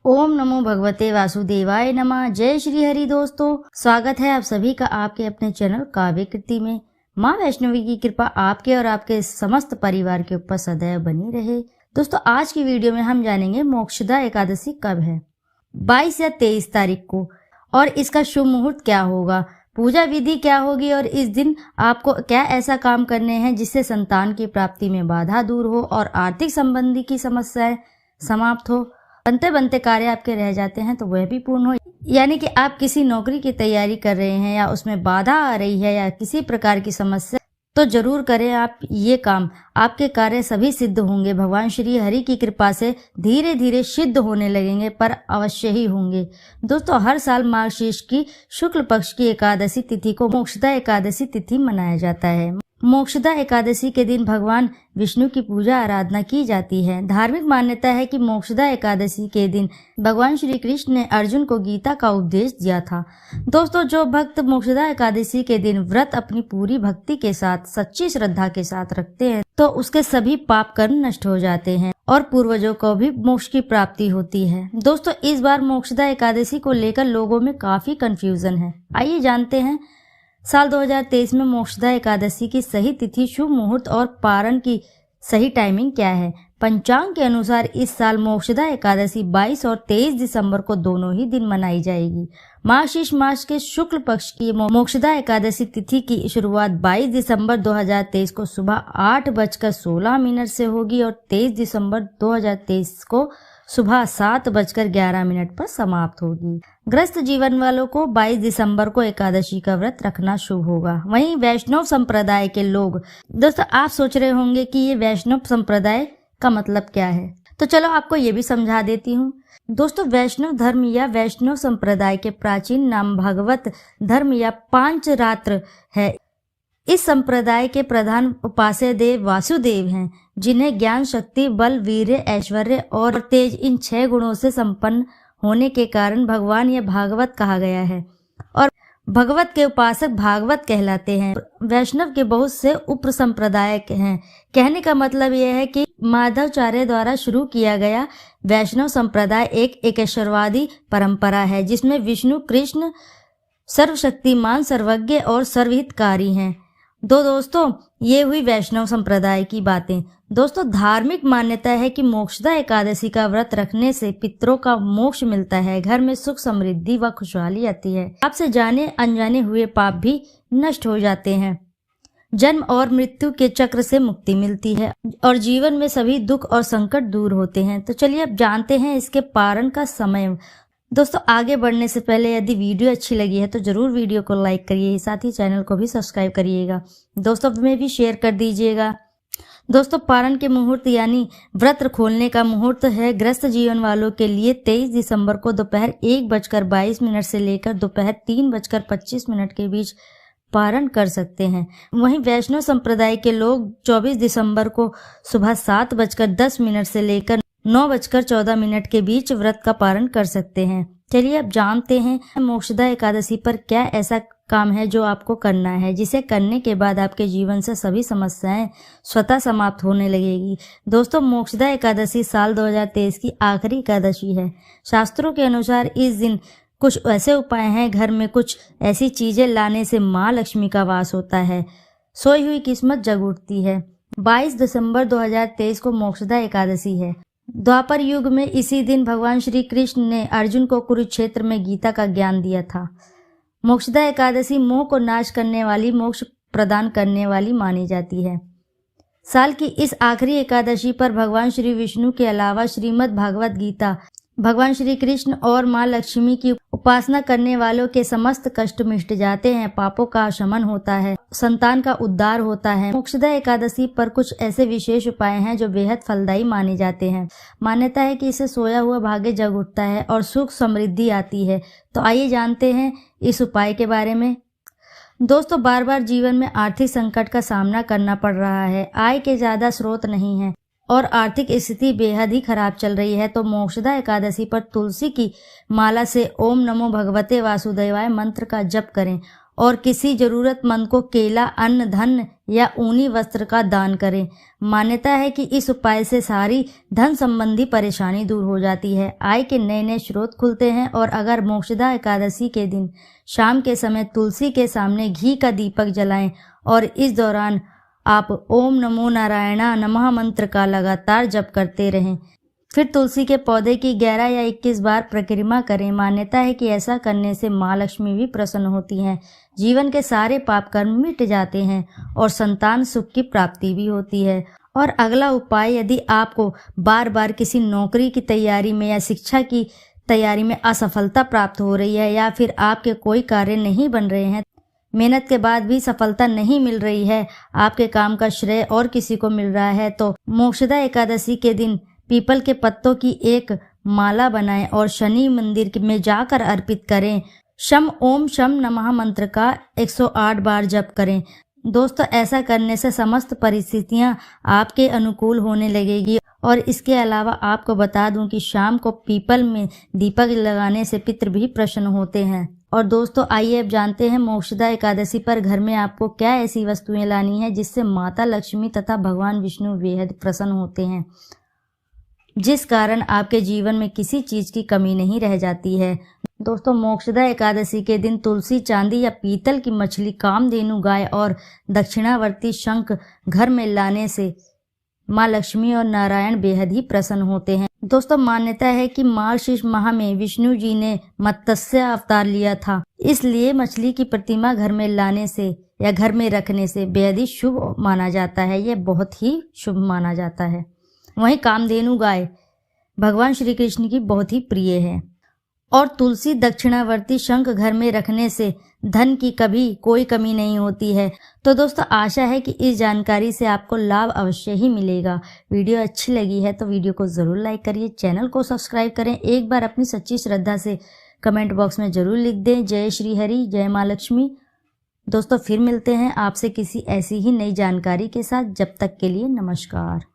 ओम नमो भगवते वासुदेवाय नमः। जय श्री हरि। दोस्तों, स्वागत है आप सभी का आपके अपने चैनल काव्य कृति में। माँ वैष्णवी की कृपा आपके और आपके समस्त परिवार के ऊपर सदैव बनी रहे। दोस्तों, आज की वीडियो में हम जानेंगे मोक्षदा एकादशी कब है, 22 या 23 तारीख को, और इसका शुभ मुहूर्त क्या होगा, पूजा विधि क्या होगी, और इस दिन आपको क्या ऐसा काम करने हैं जिससे संतान की प्राप्ति में बाधा दूर हो और आर्थिक संबंधी की समस्याएं समाप्त हो। बनते बनते कार्य आपके रह जाते हैं तो वह भी पूर्ण हो, यानी कि आप किसी नौकरी की तैयारी कर रहे हैं या उसमें बाधा आ रही है या किसी प्रकार की समस्या, तो जरूर करें आप ये काम। आपके कार्य सभी सिद्ध होंगे। भगवान श्री हरि की कृपा से धीरे धीरे सिद्ध होने लगेंगे, पर अवश्य ही होंगे। दोस्तों, हर साल मार्गशीर्ष की शुक्ल पक्ष की एकादशी तिथि को मोक्षदा एकादशी तिथि मनाया जाता है। मोक्षदा एकादशी के दिन भगवान विष्णु की पूजा आराधना की जाती है। धार्मिक मान्यता है कि मोक्षदा एकादशी के दिन भगवान श्री कृष्ण ने अर्जुन को गीता का उपदेश दिया था। दोस्तों, जो भक्त मोक्षदा एकादशी के दिन व्रत अपनी पूरी भक्ति के साथ, सच्ची श्रद्धा के साथ रखते हैं तो उसके सभी पाप कर्म नष्ट हो जाते हैं और पूर्वजों को भी मोक्ष की प्राप्ति होती है। दोस्तों, इस बार मोक्षदा एकादशी को लेकर लोगों में काफी कंफ्यूजन है। आइए जानते हैं साल 2023 में मोक्षदा एकादशी की सही तिथि, शुभ मुहूर्त और पारण की सही टाइमिंग क्या है। पंचांग के अनुसार इस साल मोक्षदा एकादशी 22 और 23 दिसंबर को दोनों ही दिन मनाई जाएगी। मार्गशीर्ष मास के शुक्ल पक्ष की मोक्षदा एकादशी तिथि की शुरुआत 22 दिसंबर 2023 को सुबह 8:16 से होगी और 23 दिसंबर 2023 को सुबह 7:11 पर समाप्त होगी। ग्रस्त जीवन वालों को 22 दिसंबर को एकादशी का व्रत रखना शुभ होगा। वहीं वैष्णव संप्रदाय के लोग, दोस्तों आप सोच रहे होंगे कि ये वैष्णव संप्रदाय का मतलब क्या है, तो चलो आपको ये भी समझा देती हूँ। दोस्तों, वैष्णव धर्म या वैष्णव संप्रदाय के प्राचीन नाम भागवत धर्म या पांचरात्र है। इस संप्रदाय के प्रधान उपास्य देव वासुदेव हैं, जिन्हें ज्ञान, शक्ति, बल, वीर्य, ऐश्वर्य और तेज इन 6 गुणों से संपन्न होने के कारण भगवान या भागवत कहा गया है और भगवत के उपासक भागवत कहलाते हैं। वैष्णव के बहुत से उप संप्रदाय हैं। कहने का मतलब यह है कि माधवाचार्य द्वारा शुरू किया गया वैष्णव संप्रदाय एक एकेश्वरवादी परंपरा है, जिसमें विष्णु कृष्ण सर्वशक्तिमान, सर्वज्ञ और सर्वहितकारी हैं। दोस्तों, ये हुई वैष्णव संप्रदाय की बातें। दोस्तों, धार्मिक मान्यता है कि मोक्षदा एकादशी का व्रत रखने से पितरों का मोक्ष मिलता है, घर में सुख, समृद्धि व खुशहाली आती है, आपसे जाने अनजाने हुए पाप भी नष्ट हो जाते हैं, जन्म और मृत्यु के चक्र से मुक्ति मिलती है और जीवन में सभी दुख और संकट दूर होते हैं। तो चलिए अब जानते हैं इसके पारण का समय। दोस्तों, आगे बढ़ने से पहले यदि वीडियो अच्छी लगी है तो जरूर वीडियो को लाइक करिए, साथ ही चैनल को भी सब्सक्राइब करिएगा, दोस्तों में भी शेयर कर दीजिएगा। दोस्तों, पारण के मुहूर्त यानी व्रत खोलने का मुहूर्त है ग्रस्त जीवन वालों के लिए 23 दिसंबर को दोपहर 1:22 से लेकर दोपहर 3:25 के बीच पारण कर सकते हैं। वहीं वैष्णव संप्रदाय के लोग 24 दिसंबर को सुबह 7:10 से लेकर 9:14 के बीच व्रत का पारण कर सकते हैं। चलिए अब जानते हैं मोक्षदा एकादशी पर क्या ऐसा काम है जो आपको करना है, जिसे करने के बाद आपके जीवन से सभी समस्याएं स्वतः समाप्त होने लगेगी। दोस्तों, मोक्षदा एकादशी साल 2023 की आखिरी एकादशी है। शास्त्रों के अनुसार इस दिन कुछ ऐसे उपाय हैं, घर में कुछ ऐसी चीजें लाने से माँ लक्ष्मी का वास होता है, सोई हुई किस्मत जग उठती है। 22 दिसंबर 2023 को मोक्षदा एकादशी है। द्वापर युग में इसी दिन भगवान श्री कृष्ण ने अर्जुन को कुरुक्षेत्र में गीता का ज्ञान दिया था। मोक्षदा एकादशी मोह को नाश करने वाली, मोक्ष प्रदान करने वाली मानी जाती है। साल की इस आखिरी एकादशी पर भगवान श्री विष्णु के अलावा श्रीमद् भागवत गीता, भगवान श्री कृष्ण और माँ लक्ष्मी की उपासना करने वालों के समस्त कष्ट मिट जाते हैं, पापों का शमन होता है, संतान का उद्धार होता है। मोक्षदा एकादशी पर कुछ ऐसे विशेष उपाय हैं जो बेहद फलदायी माने जाते हैं। मान्यता है कि इसे सोया हुआ भाग्य जग उठता है और सुख समृद्धि आती है। तो आइए जानते हैं इस उपाय के बारे में। दोस्तों, बार बार जीवन में आर्थिक संकट का सामना करना पड़ रहा है, आय के ज्यादा स्रोत नहीं है और आर्थिक स्थिति बेहद ही खराब चल रही है, तो मोक्षदा एकादशी पर तुलसी की माला से ओम नमो भगवते वासुदेवाय मंत्र का जप करें और किसी जरूरतमंद को केला, अन्न, धन या ऊनी वस्त्र का दान करें। मान्यता है कि इस उपाय से सारी धन संबंधी परेशानी दूर हो जाती है, आय के नए नए स्रोत खुलते हैं। और अगर मोक्षदा एकादशी के दिन शाम के समय तुलसी के सामने घी का दीपक जलाएं और इस दौरान आप ओम नमो नारायणा नमः मंत्र का लगातार जप करते रहें। फिर तुलसी के पौधे की 11 या 21 बार परिक्रमा करें। मान्यता है कि ऐसा करने से माँ लक्ष्मी भी प्रसन्न होती हैं, जीवन के सारे पाप कर्म मिट जाते हैं और संतान सुख की प्राप्ति भी होती है। और अगला उपाय, यदि आपको बार बार किसी नौकरी की तैयारी में या शिक्षा की तैयारी में असफलता प्राप्त हो रही है या फिर आपके कोई कार्य नहीं बन रहे हैं, मेहनत के बाद भी सफलता नहीं मिल रही है, आपके काम का श्रेय और किसी को मिल रहा है, तो मोक्षदा एकादशी के दिन पीपल के पत्तों की एक माला बनाएं और शनि मंदिर में जाकर अर्पित करें। शम ओम शम नमः मंत्र का 108 बार जप करें। दोस्तों, ऐसा करने से समस्त परिस्थितियां आपके अनुकूल होने लगेगी। और इसके अलावा आपको बता दूं कि शाम को पीपल में दीपक लगाने से पितृ भी प्रसन्न होते हैं। और दोस्तों, आइए अब जानते हैं मोक्षदा एकादशी पर घर में आपको क्या ऐसी वस्तुएं लानी है जिससे माता लक्ष्मी तथा भगवान विष्णु बेहद प्रसन्न होते हैं, जिस कारण आपके जीवन में किसी चीज की कमी नहीं रह जाती है। दोस्तों, मोक्षदा एकादशी के दिन तुलसी, चांदी या पीतल की मछली, कामधेनु गाय और दक्षिणावर्ती शंख घर में लाने से माँ लक्ष्मी और नारायण बेहद ही प्रसन्न होते हैं। दोस्तों, मान्यता है कि मार्गशीर्ष माह में विष्णु जी ने मत्स्य अवतार लिया था, इसलिए मछली की प्रतिमा घर में लाने से या घर में रखने से बेहद ही शुभ माना जाता है। यह बहुत ही शुभ माना जाता है। वहीं कामधेनु गाय भगवान श्री कृष्ण की बहुत ही प्रिय है। और तुलसी, दक्षिणावर्ती शंख घर में रखने से धन की कभी कोई कमी नहीं होती है। तो दोस्तों, आशा है कि इस जानकारी से आपको लाभ अवश्य ही मिलेगा। वीडियो अच्छी लगी है तो वीडियो को ज़रूर लाइक करिए, चैनल को सब्सक्राइब करें, एक बार अपनी सच्ची श्रद्धा से कमेंट बॉक्स में ज़रूर लिख दें। जय श्री हरि, जय माँ लक्ष्मी। दोस्तों, फिर मिलते हैं आपसे किसी ऐसी ही नई जानकारी के साथ। जब तक के लिए नमस्कार।